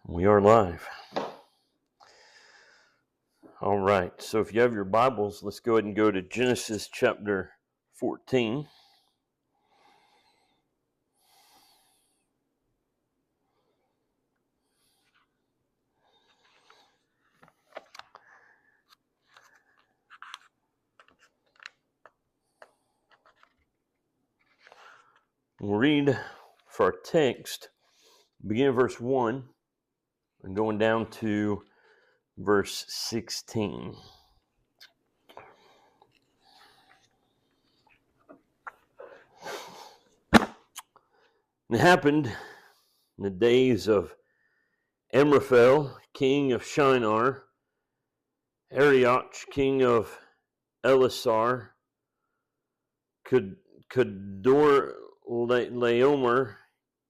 We are live. All right. So if you have your Bibles, let's go ahead and go to Genesis chapter 14. We'll read for our text, beginning of verse 1 and going down to verse 16. It happened in the days of Amraphel, king of Shinar, Arioch, king of Elasar, Kedorlaomer,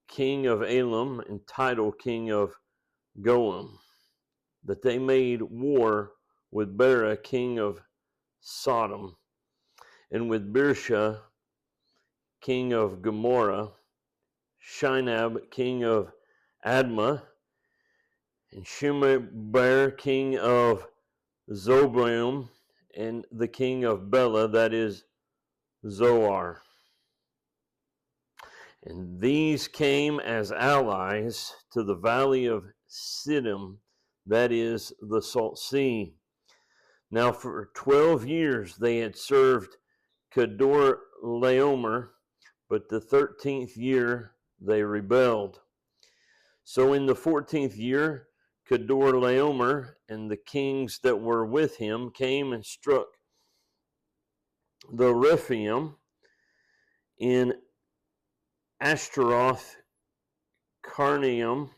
king of Elam, and Tidal, king of Goam, that they made war with Bera, king of Sodom, and with Birsha, king of Gomorrah, Shinab, king of Admah, and Shemeber, king of Zeboim, and the king of Bela, that is Zoar. And these came as allies to the valley of Siddim, that is the Salt Sea. Now for 12 years they had served Kedorlaomer, but the 13th year they rebelled. So in the 14th year, Kedorlaomer and the kings that were with him came and struck the Rephaim in Ashtaroth Carnaim,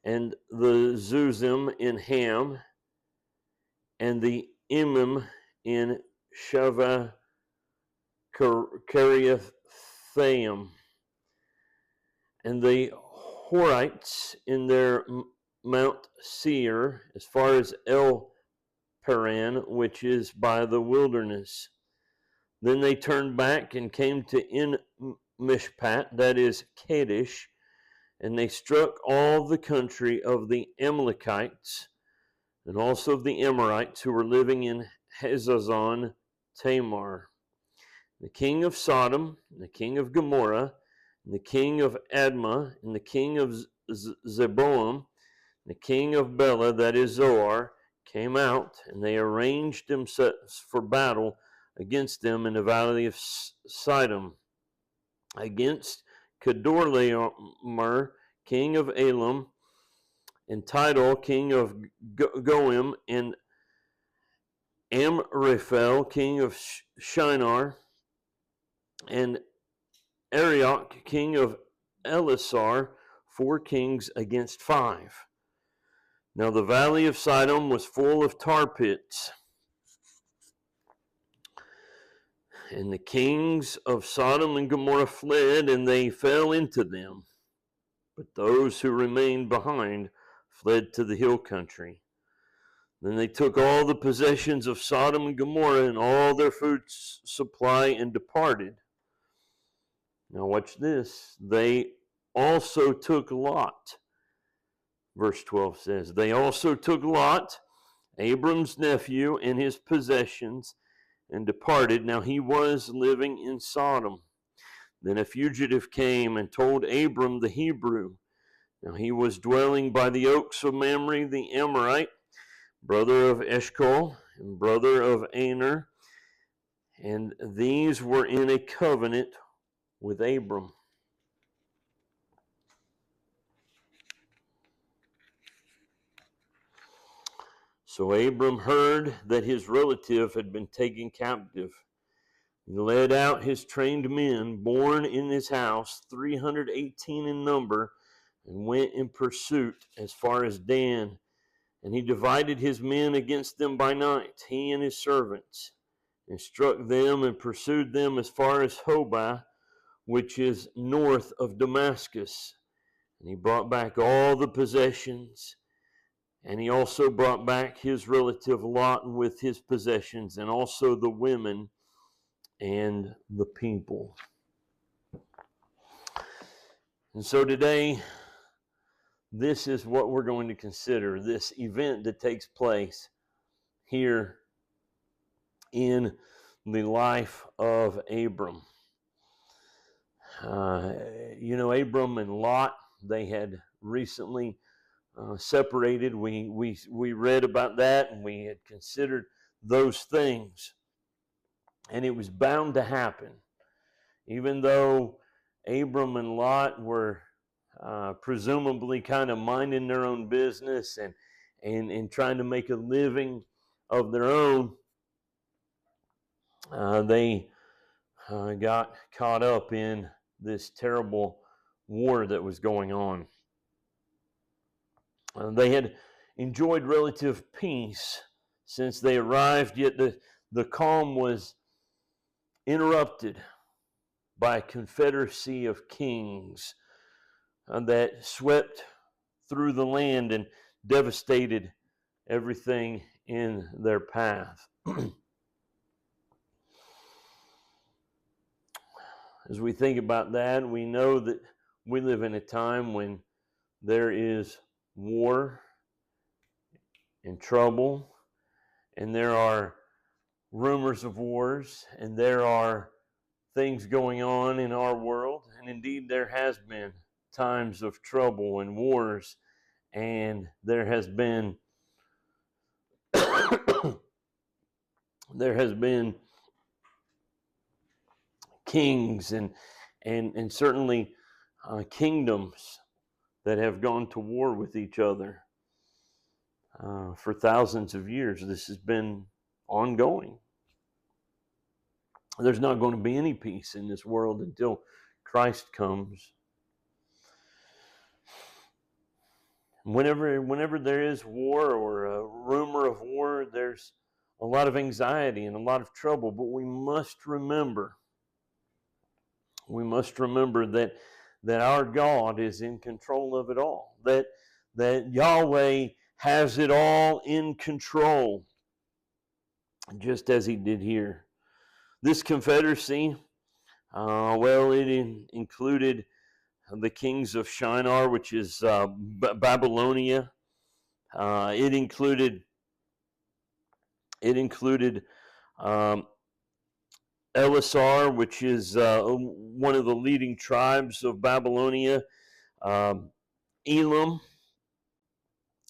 and the Zuzim in Ham, and the Emim in Shavah Kiriathaim, and the Horites in their Mount Seir, as far as El Paran, which is by the wilderness. Then they turned back and came to En Mishpat, that is Kadesh, and they struck all the country of the Amalekites, and also of the Amorites who were living in Hazazon Tamar. The king of Sodom, and the king of Gomorrah, and the king of Admah, and the king of Zeboim, and the king of Bela, that is Zoar, came out, and they arranged themselves for battle against them in the valley of Siddim, against Kedorlaomer, king of Elam, and Tidal, king of Goim, and Amraphel, king of Shinar, and Arioch, king of Elasar, 4 kings against 5. Now the valley of Siddim was full of tar pits, and the kings of Sodom and Gomorrah fled, and they fell into them. But those who remained behind fled to the hill country. Then they took all the possessions of Sodom and Gomorrah and all their food supply and departed. Now watch this. They also took Lot. Verse 12 says, they also took Lot, Abram's nephew, and his possessions, and departed. Now he was living in Sodom. Then a fugitive came and told Abram the Hebrew. Now he was dwelling by the oaks of Mamre the Amorite, brother of Eshcol, and brother of Aner, and these were in a covenant with Abram. So Abram heard that his relative had been taken captive. He led out his trained men, born in his house, 318 in number, and went in pursuit as far as Dan. And he divided his men against them by night, he and his servants, and struck them and pursued them as far as Hobah, which is north of Damascus. And he brought back all the possessions, and he also brought back his relative Lot with his possessions, and also the women and the people. And so today, this is what we're going to consider, this event that takes place here in the life of Abram. Abram and Lot, they had recently separated. We read about that, and we had considered those things. And it was bound to happen. Even though Abram and Lot were presumably kind of minding their own business and trying to make a living of their own, they got caught up in this terrible war that was going on. They had enjoyed relative peace since they arrived, yet the calm was interrupted by a confederacy of kings that swept through the land and devastated everything in their path. As we think about that, we know that we live in a time when there is war and trouble, and there are rumors of wars, and there are things going on in our world, and indeed there has been times of trouble and wars, and there has been kings and certainly kingdoms that have gone to war with each other for thousands of years. This has been ongoing. There's not going to be any peace in this world until Christ comes. Whenever there is war or a rumor of war, there's a lot of anxiety and a lot of trouble. But we must remember that our God is in control of it all. That Yahweh has it all in control, just as He did here. This confederacy, it included the kings of Shinar, which is Babylonia. It included Elisar, which is one of the leading tribes of Babylonia. Elam.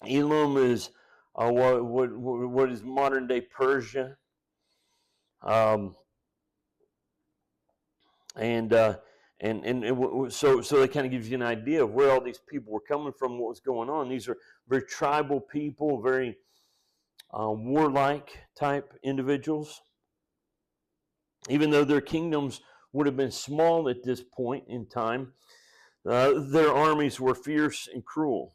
Elam is what is modern day Persia. So that kind of gives you an idea of where all these people were coming from, what was going on. These are very tribal people, very warlike type individuals. Even though their kingdoms would have been small at this point in time, their armies were fierce and cruel.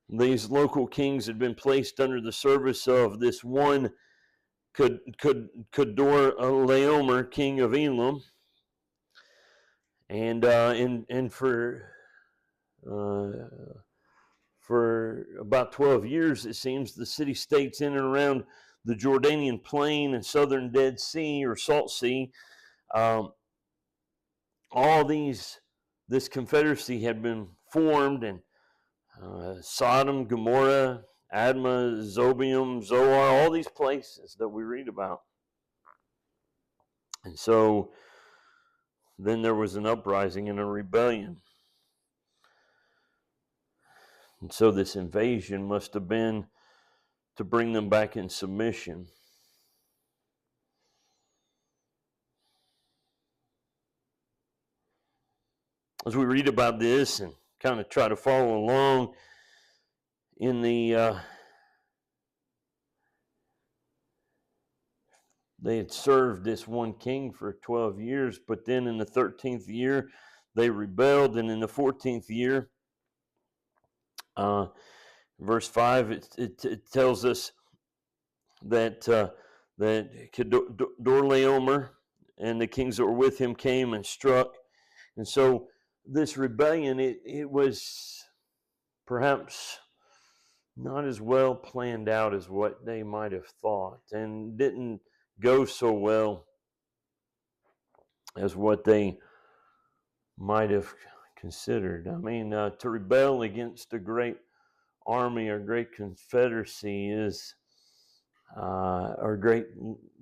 These local kings had been placed under the service of this one Kedorlaomer, king of Elam, and for about 12 years, it seems, the city-states in and around the Jordanian Plain and southern Dead Sea or Salt Sea, this confederacy had been formed, and Sodom, Gomorrah, Admah, Zeboim, Zoar, all these places that we read about. And so then there was an uprising and a rebellion. And so this invasion must have been to bring them back in submission. As we read about this and kind of try to follow along in the they had served this one king for 12 years, but then in the 13th year they rebelled, and in the 14th year, verse 5, it tells us that Kedorlaomer and the kings that were with him came and struck. And so this rebellion, it was perhaps not as well planned out as what they might have thought, and didn't go so well as what they might have considered. I mean, to rebel against a great army or great confederacy is, or great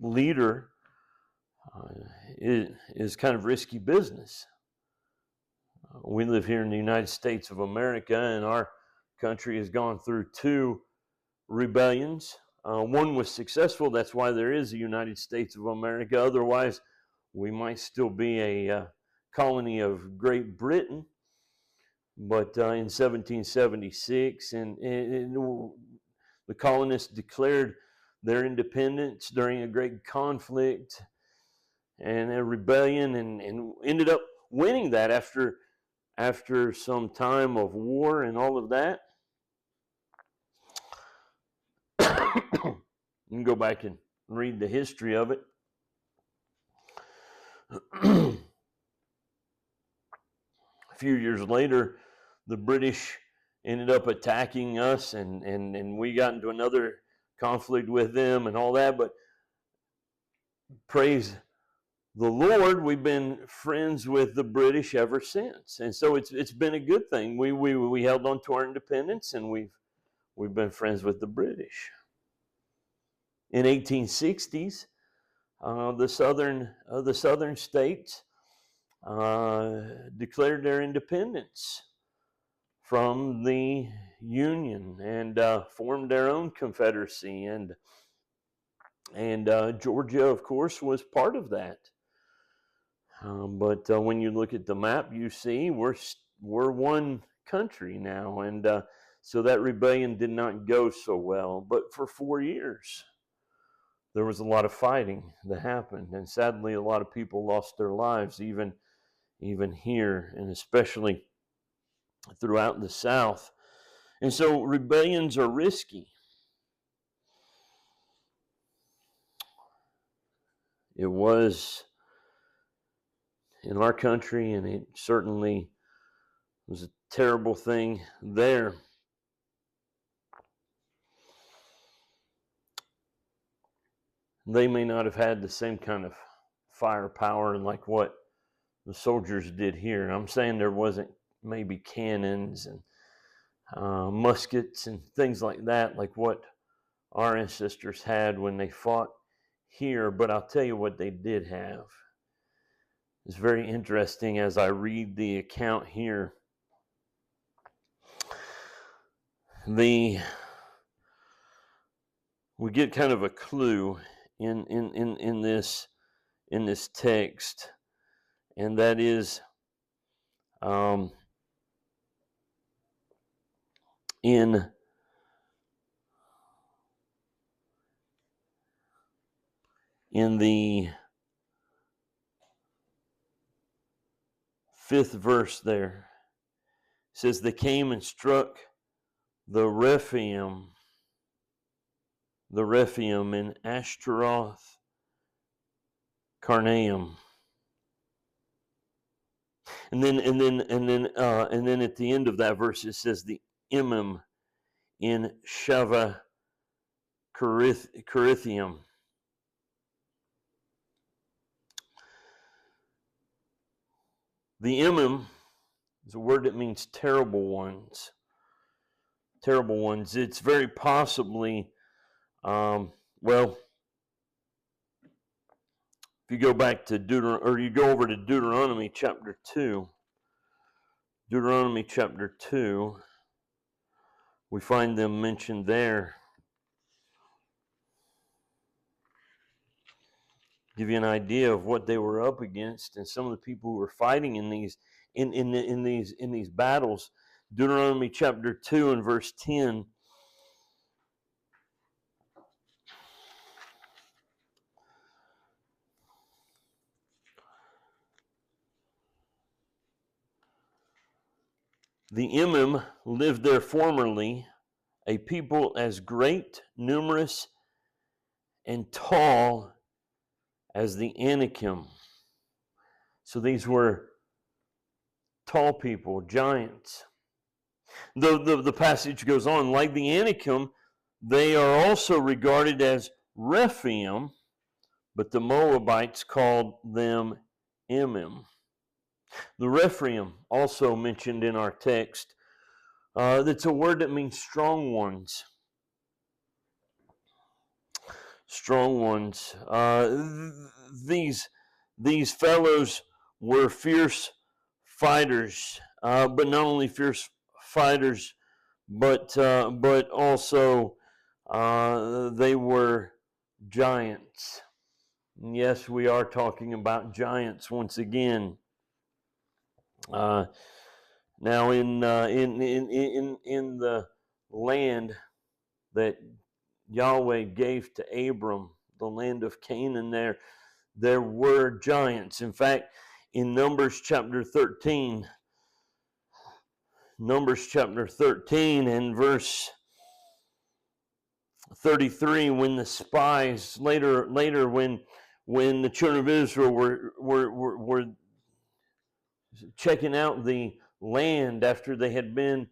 leader, is kind of risky business. We live here in the United States of America, and our country has gone through two rebellions. One was successful. That's why there is a United States of America. Otherwise, we might still be a colony of Great Britain. But in 1776, and the colonists declared their independence during a great conflict and a rebellion, and ended up winning that after some time of war and all of that. You can go back and read the history of it. A few years later, the British ended up attacking us, and we got into another conflict with them and all that. But praise the Lord, we've been friends with the British ever since, and so it's been a good thing. We held on to our independence, and we've been friends with the British. In 1860s, the southern states declared their independence from the Union and formed their own confederacy, and Georgia, of course, was part of that. But when you look at the map, you see we're one country now, and so that rebellion did not go so well. But for 4 years, there was a lot of fighting that happened, and sadly, a lot of people lost their lives, even here, and especially throughout the South. And so rebellions are risky. It was in our country, and it certainly was a terrible thing there. They may not have had the same kind of firepower like what the soldiers did here. I'm saying there wasn't maybe cannons and muskets and things like that, like what our ancestors had when they fought here. But I'll tell you what they did have. It's very interesting as I read the account here. We get kind of a clue in this text, and that is in the 5th verse there. It says, they came and struck the Rephaim in Ashtaroth Karnaim. And then at the end of that verse it says the Emim in Shava Carithium. The Emim is a word that means terrible ones. Terrible ones. It's very possibly, if you go back to you go over to Deuteronomy chapter 2. Deuteronomy chapter 2, we find them mentioned there. Give you an idea of what they were up against and some of the people who were fighting in these battles. Deuteronomy chapter 2 and verse 10. The Emim lived there formerly, a people as great, numerous, and tall as the Anakim. So these were tall people, giants. The passage goes on, like the Anakim, they are also regarded as Rephaim, but the Moabites called them Emim. The Rephaim, also mentioned in our text, that's a word that means strong ones. Strong ones. These fellows were fierce fighters, but not only fierce fighters, but also they were giants. And yes, we are talking about giants once again. Now, in the land that Yahweh gave to Abram, the land of Canaan, there were giants. In fact, in Numbers chapter 13 and verse 33, when the spies later when the children of Israel were checking out the land after they had been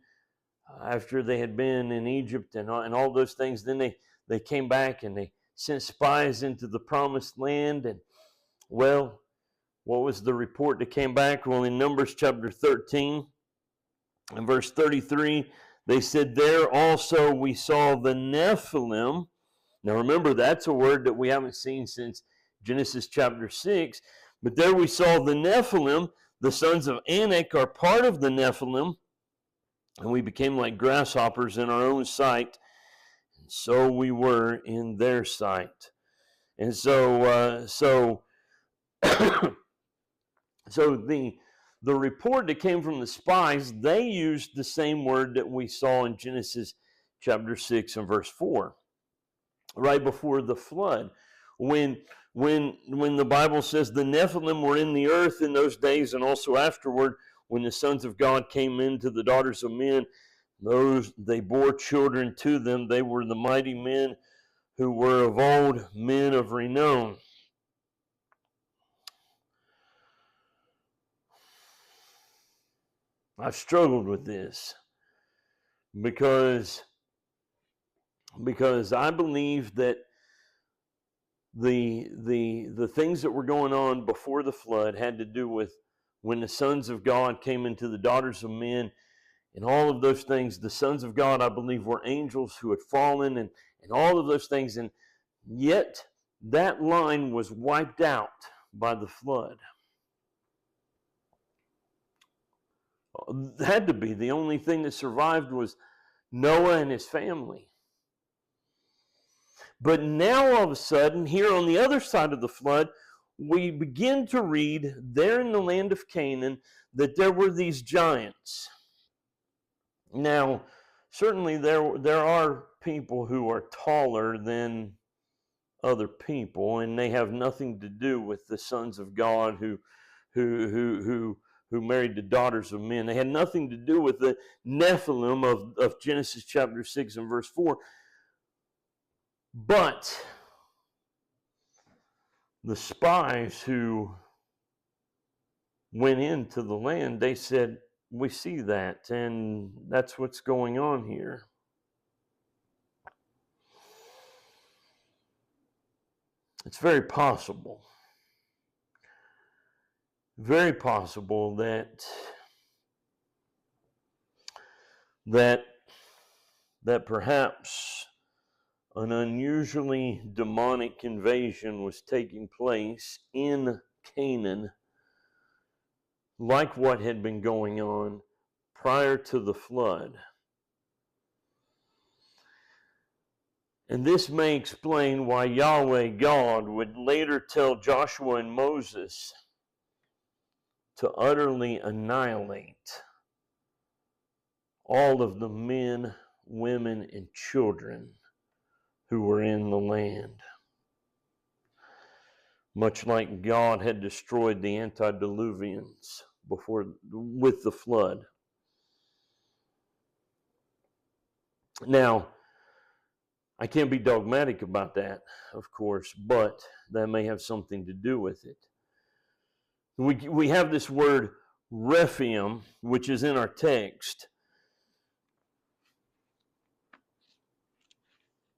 in Egypt and all those things, then they came back and they sent spies into the promised land. And well, what was the report that came back? Well, in Numbers chapter 13 and verse 33, they said, there also we saw the Nephilim. Now remember, that's a word that we haven't seen since Genesis chapter 6. But there we saw the Nephilim. The sons of Anak are part of the Nephilim. And we became like grasshoppers in our own sight. And so we were in their sight. And so the report that came from the spies, they used the same word that we saw in Genesis chapter 6 and verse 4, right before the flood. When the Bible says the Nephilim were in the earth in those days, and also afterward, when the sons of God came into the daughters of men, they bore children to them. They were the mighty men who were of old, men of renown. I've struggled with this because I believe that the things that were going on before the flood had to do with when the sons of God came into the daughters of men, and all of those things. The sons of God, I believe, were angels who had fallen, and all of those things, and yet that line was wiped out by the flood. It had to be. The only thing that survived was Noah and his family. But now all of a sudden, here on the other side of the flood, we begin to read there in the land of Canaan that there were these giants. Now, certainly there are people who are taller than other people, and they have nothing to do with the sons of God who married the daughters of men. They had nothing to do with the Nephilim of Genesis chapter 6 and verse 4. But the spies who went into the land, they said, we see that, and that's what's going on here. It's very possible that perhaps an unusually demonic invasion was taking place in Canaan, like what had been going on prior to the flood. And this may explain why Yahweh God would later tell Joshua and Moses to utterly annihilate all of the men, women, and children who were in the land. Much like God had destroyed the antediluvians with the flood. Now, I can't be dogmatic about that, of course, but that may have something to do with it. We have this word Rephaim, which is in our text.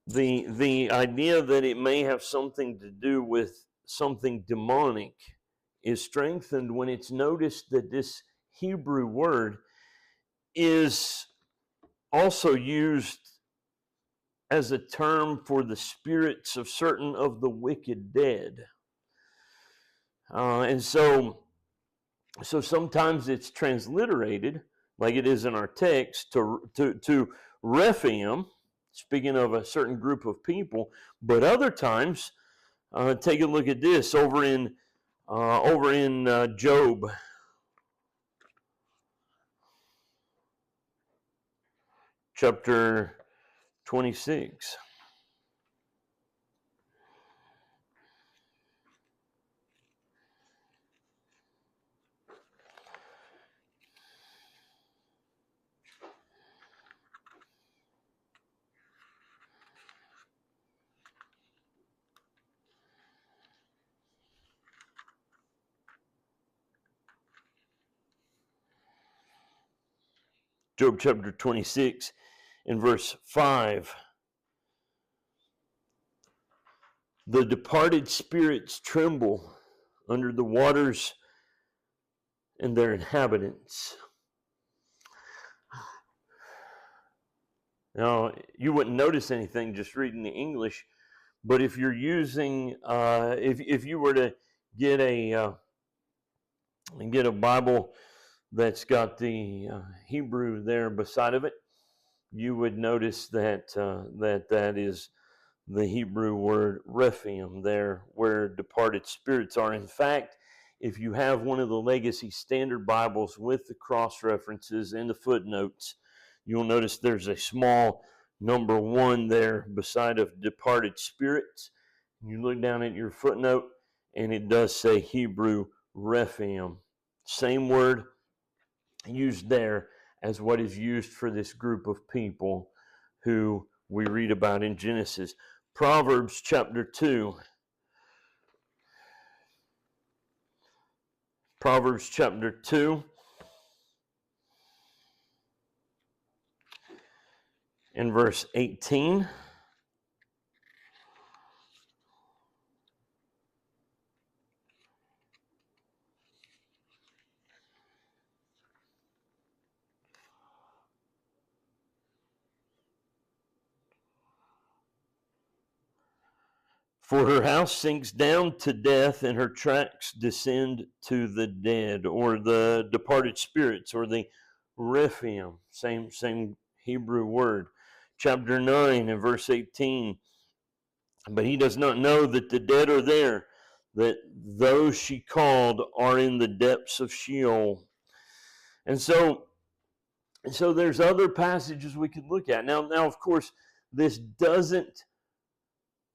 The idea that it may have something to do with something demonic is strengthened when it's noticed that this Hebrew word is also used as a term for the spirits of certain of the wicked dead. And so sometimes it's transliterated, like it is in our text, to Rephaim, speaking of a certain group of people. But other times, take a look at this over in Job. Chapter 26. Job chapter 26 and verse 5. The departed spirits tremble under the waters and their inhabitants. Now, you wouldn't notice anything just reading the English, but if you're using, if you were to get a Bible that's got the Hebrew there beside of it, you would notice that that is the Hebrew word Rephaim there, where departed spirits are. In fact, if you have one of the Legacy Standard Bibles with the cross references and the footnotes, you'll notice there's a small number 1 there beside of departed spirits. You look down at your footnote, and it does say Hebrew Rephaim. Same word used there as what is used for this group of people who we read about in Genesis. Proverbs chapter 2. Proverbs chapter 2 and verse 18. For her house sinks down to death, and her tracks descend to the dead, or the departed spirits, or the Rephaim, same Hebrew word. Chapter 9 and verse 18. But he does not know that the dead are there, that those she called are in the depths of Sheol. And so there's other passages we could look at. Now, of course, this doesn't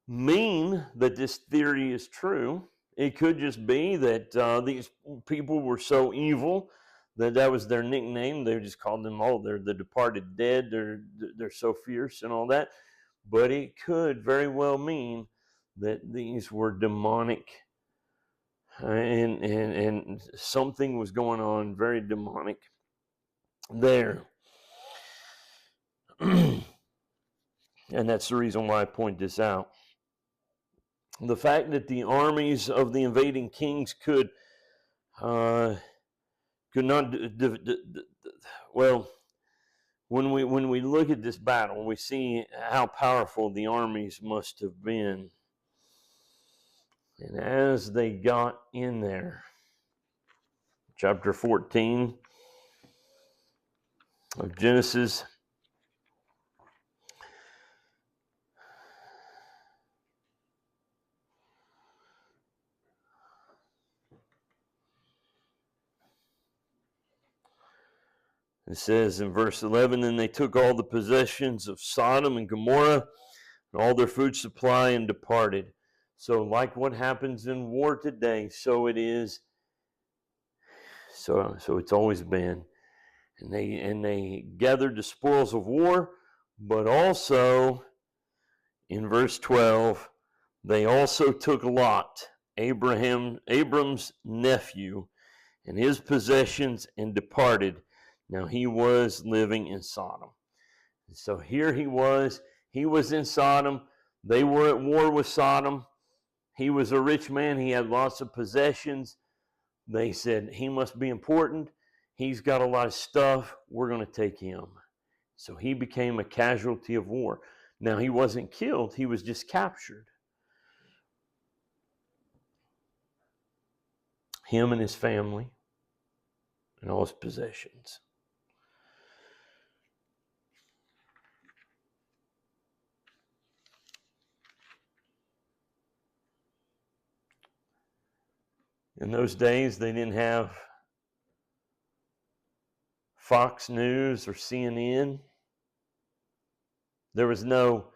mean that this theory is true. It could just be that these people were so evil that was their nickname. They just called them, they're the departed dead. They're so fierce and all that. But it could very well mean that these were demonic, and something was going on very demonic there. And that's the reason why I point this out. The fact that the armies of the invading kings could not, well, when we look at this battle, we see how powerful the armies must have been. And as they got in there, chapter 14 of Genesis, it says in verse 11, and they took all the possessions of Sodom and Gomorrah and all their food supply and departed. So like what happens in war today, so it is. So it's always been. And they gathered the spoils of war, but also in verse 12, they also took Lot, Abram's nephew, and his possessions and departed. Now he was living in Sodom. So here he was in Sodom. They were at war with Sodom. He was a rich man. He had lots of possessions. they said, he must be important. He's got a lot of stuff. We're going to take him. So he became a casualty of war. Now, he wasn't killed. He was just captured. Him and his family and all his possessions. In those days, they didn't have Fox News or CNN. There was no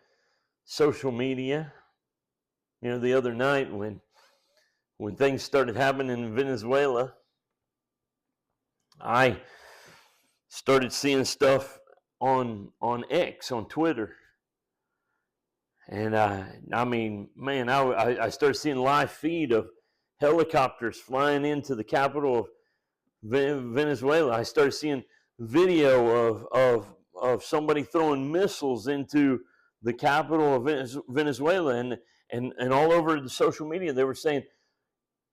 social media. You know, the other night when things started happening in Venezuela, I started seeing stuff on X, on Twitter. And I mean, man, I started seeing live feed of helicopters flying into the capital of Venezuela. I started seeing video of somebody throwing missiles into the capital of Venezuela, and all over the social media they were saying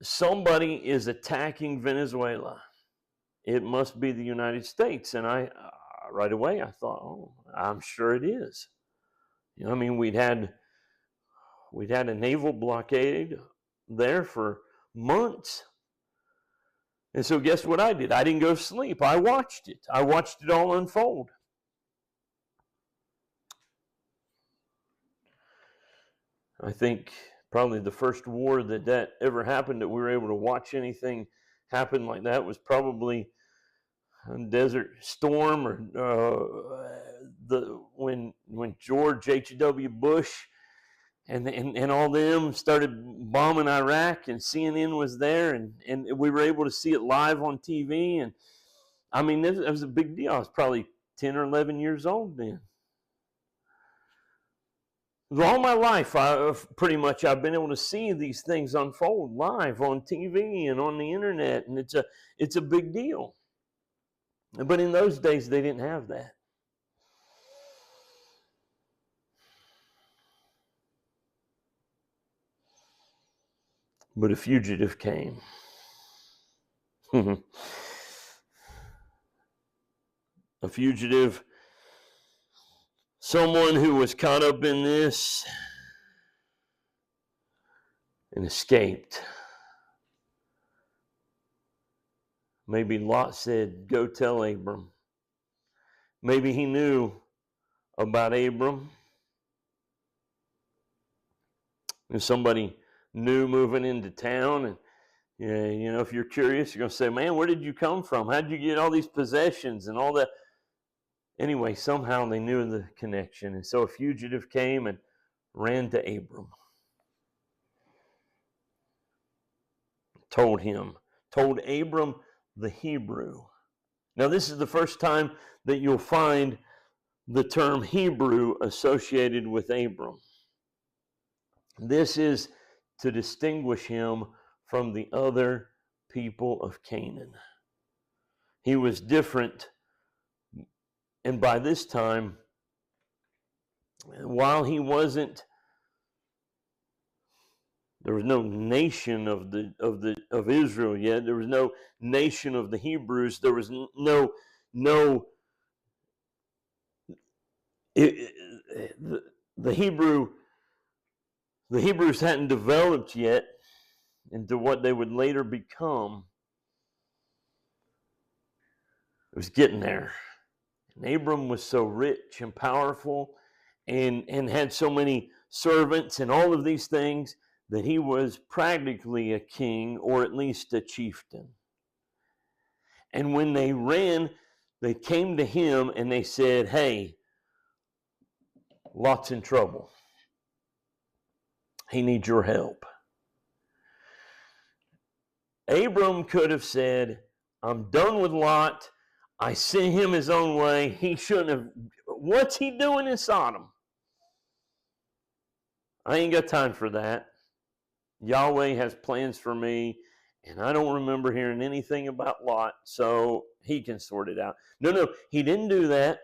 somebody is attacking Venezuela. It must be the United States. And I right away I thought, oh, I'm sure it is. You know, I mean, we'd had a naval blockade there for months. And so guess what I did? I didn't go to sleep. I watched it. I watched it all unfold. I think probably the first war that ever happened that we were able to watch anything happen like that was probably Desert Storm, or when George H.W. Bush and all them started bombing Iraq, and CNN was there, and we were able to see it live on TV. And I mean, it was a big deal. I was probably 10 or 11 years old then. All my life, I've been able to see these things unfold live on TV and on the internet, and it's a big deal. But in those days, they didn't have that. But a fugitive came. A fugitive, someone who was caught up in this and escaped. Maybe Lot said, go tell Abram. Maybe he knew about Abram. And somebody new moving into town, and you know, if you're curious, you're going to say, man, where did you come from? How did you get all these possessions and all that? Anyway, somehow they knew the connection. And so a fugitive came and ran to Abram. Told Abram the Hebrew. Now, this is the first time that you'll find the term Hebrew associated with Abram. This is to distinguish him from the other people of Canaan. He was different, and by this time, while he wasn't, there was no nation of Israel yet. There was no nation of the Hebrews. There was the Hebrews hadn't developed yet into what they would later become. It was getting there. And Abram was so rich and powerful and had so many servants and all of these things that he was practically a king, or at least a chieftain. And when they ran, they came to him and they said, hey, Lot's in trouble. He needs your help. Abram could have said, I'm done with Lot. I sent him his own way. He shouldn't have. What's he doing in Sodom? I ain't got time for that. Yahweh has plans for me, and I don't remember hearing anything about Lot, so he can sort it out. No, he didn't do that.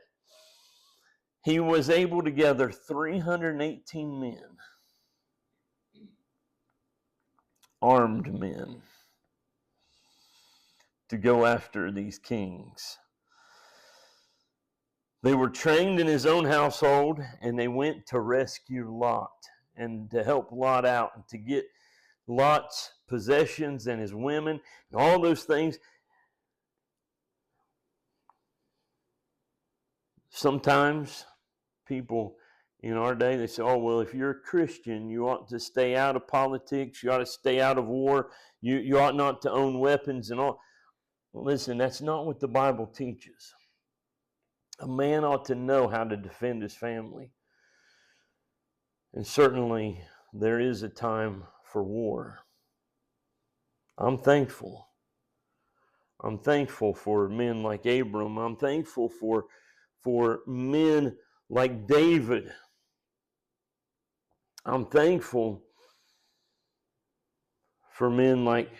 He was able to gather 318 men, armed men. to go after these kings. They were trained in his own household, and they went to rescue Lot and to help Lot out and to get Lot's possessions and his women and all those things. Sometimes people in our day, they say, oh, well, if you're a Christian, you ought to stay out of politics. You ought to stay out of war. You ought not to own weapons and all. Listen, that's not what the Bible teaches. A man ought to know how to defend his family. And certainly there is a time for war. I'm thankful. I'm thankful for men like Abram. I'm thankful for men like David. I'm thankful for men like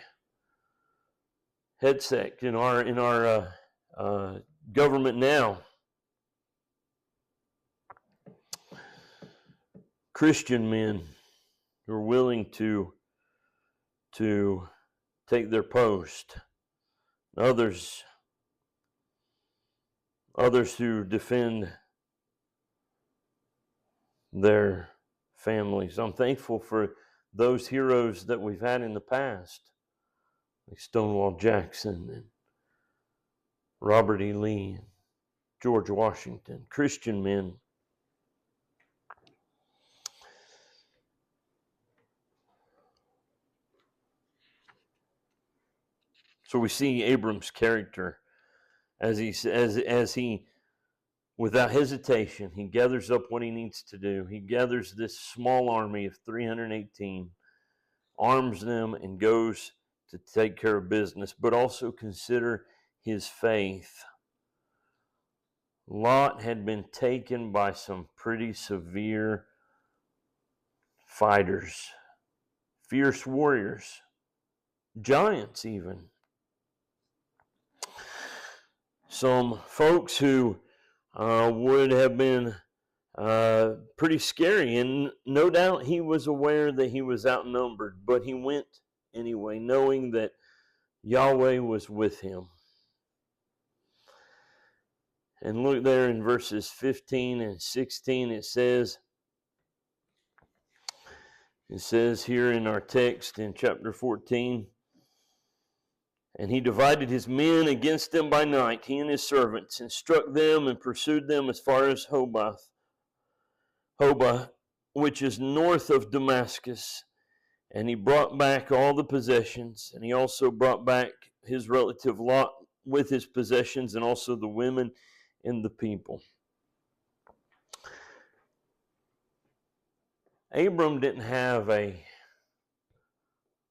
Hedsek in our government now. Christian men who are willing to take their post. Others who defend their families. I'm thankful for those heroes that we've had in the past, like Stonewall Jackson and Robert E. Lee, and George Washington, Christian men. So we see Abram's character as he without hesitation, he gathers up what he needs to do. He gathers this small army of 318, arms them, and goes to take care of business, but also consider his faith. Lot had been taken by some pretty severe fighters, fierce warriors, giants even. Some folks who would have been pretty scary, and no doubt he was aware that he was outnumbered, but he went anyway, knowing that Yahweh was with him. And look there in verses 15 and 16, it says here in our text in chapter 14, and he divided his men against them by night, he and his servants, and struck them and pursued them as far as Hobah, which is north of Damascus. And he brought back all the possessions, and he also brought back his relative Lot with his possessions, and also the women and the people. Abram didn't have a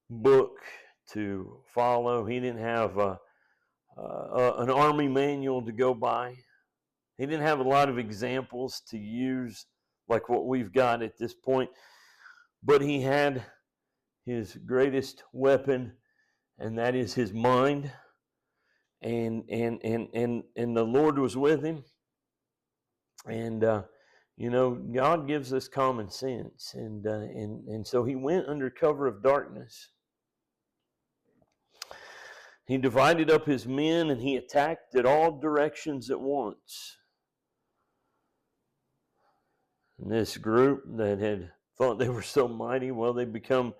book to follow. He didn't have an army manual to go by. He didn't have a lot of examples to use like what we've got at this point. But he had his greatest weapon, and that is his mind. And the Lord was with him. And God gives us common sense, and so he went under cover of darkness. He divided up his men, and he attacked at all directions at once. And this group that had thought they were so mighty, well, they become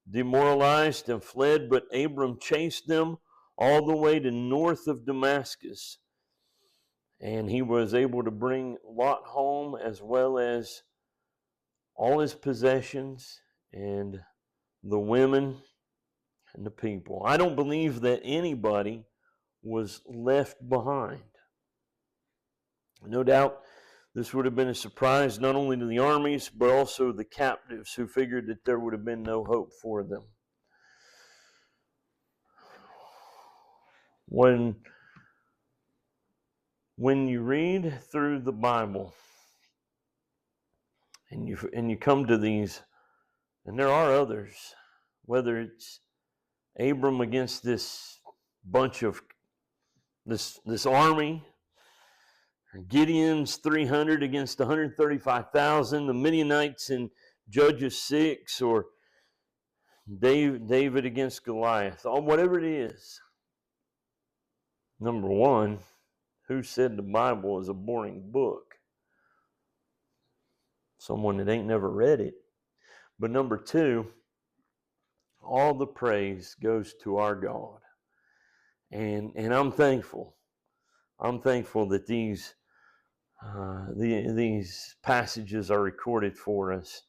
demoralized and fled, but Abram chased them all the way to north of Damascus. And he was able to bring Lot home, as well as all his possessions and the women and the people. I don't believe that anybody was left behind. No doubt this would have been a surprise not only to the armies, but also the captives, who figured that there would have been no hope for them. When you read through the Bible and you come to these, and there are others, whether it's Abram against this bunch of this army, or Gideon's 300 against 135,000, the Midianites in Judges 6, or David against Goliath, or whatever it is. Number one, who said the Bible is a boring book? Someone that ain't never read it. But number two, all the praise goes to our God. And I'm thankful. I'm thankful that these passages are recorded for us,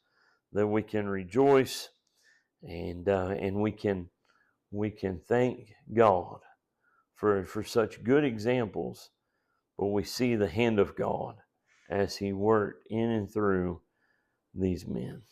that we can rejoice and we can thank God for such good examples. But we see the hand of God as He worked in and through these men.